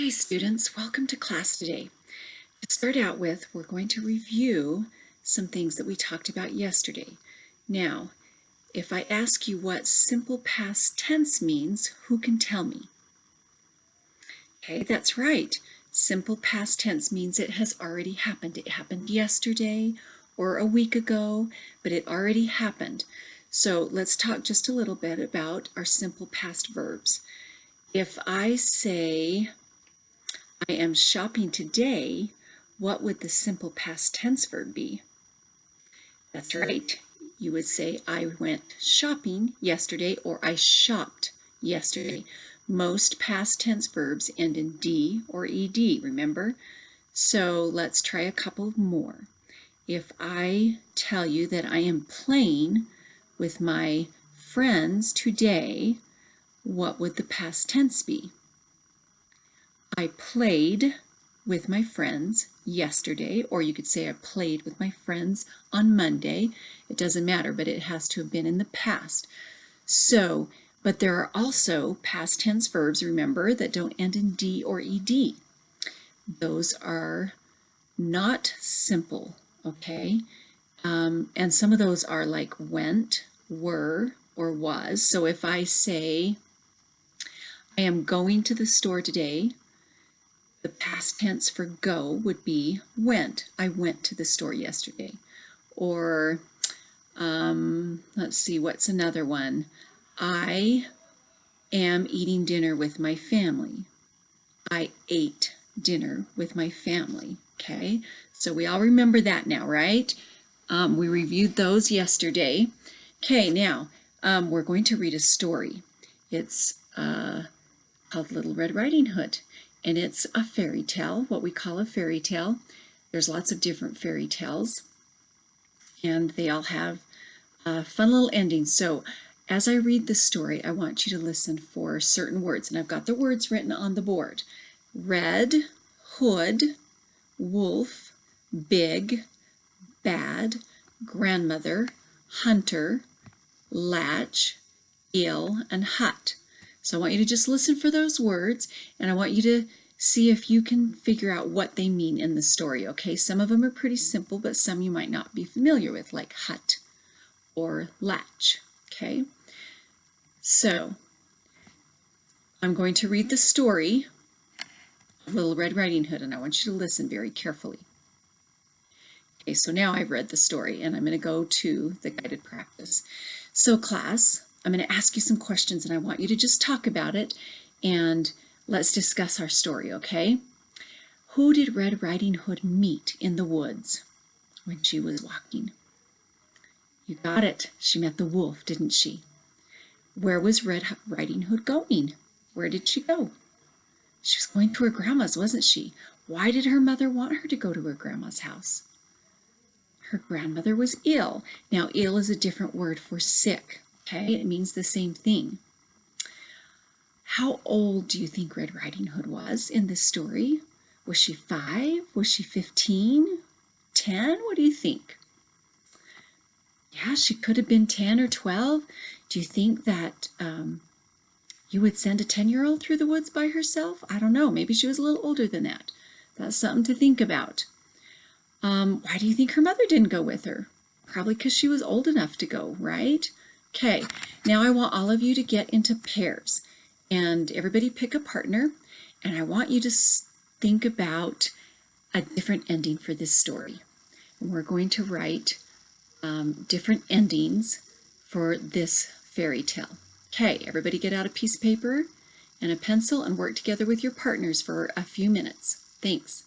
Hey students, welcome to class today. To start out with, we're going to review some things that we talked about yesterday. Now, if I ask you what simple past tense means, who can tell me? Okay, that's right. Simple past tense means it has already happened. It happened yesterday or a week ago, but it already happened. So let's talk just a little bit about our simple past verbs. If I say, I am shopping today, what would the simple past tense verb be? That's right. You would say, I went shopping yesterday, or I shopped yesterday. Most past tense verbs end in D or ED, remember? So let's try a couple more. If I tell you that I am playing with my friends today, what would the past tense be? I played with my friends yesterday, or you could say I played with my friends on Monday. It doesn't matter, but it has to have been in the past. So, but there are also past tense verbs, remember, that don't end in D or ED. Those are not simple, okay? And some of those are like went, were, or was. So if I say, I am going to the store today, the past tense for go would be went. I went to the store yesterday. Or, let's see, what's another one? I am eating dinner with my family. I ate dinner with my family. Okay, so we all remember that now, right? We reviewed those yesterday. Okay, now we're going to read a story. It's called Little Red Riding Hood. And it's a fairy tale, what we call a fairy tale. There's lots of different fairy tales, and they all have fun little endings. So as I read the story, I want you to listen for certain words, and I've got the words written on the board. Red, hood, wolf, big, bad, grandmother, hunter, latch, ill, and hut. So I want you to just listen for those words, and I want you to see if you can figure out what they mean in the story, okay? Some of them are pretty simple, but some you might not be familiar with, like hut or latch, okay? So I'm going to read the story of Little Red Riding Hood, and I want you to listen very carefully. Okay, so now I've read the story, and I'm going to go to the guided practice. So class, I'm going to ask you some questions, and I want you to just talk about it, and let's discuss our story, okay? Who did Red Riding Hood meet in the woods when she was walking? You got it. She met the wolf, didn't she? Where was Red Riding Hood going? Where did she go? She was going to her grandma's, wasn't she? Why did her mother want her to go to her grandma's house? Her grandmother was ill. Now, ill is a different word for sick, okay? It means the same thing. How old do you think Red Riding Hood was in this story? Was she 5? Was she 15? 10? What do you think? Yeah, she could have been 10 or 12. Do you think that you would send a 10-year-old through the woods by herself? I don't know. Maybe she was a little older than that. That's something to think about. Why do you think her mother didn't go with her? Probably because she was old enough to go, right? Okay, now I want all of you to get into pairs. And everybody pick a partner. And I want you to think about a different ending for this story. And we're going to write different endings for this fairy tale. Okay, everybody get out a piece of paper and a pencil and work together with your partners for a few minutes. Thanks.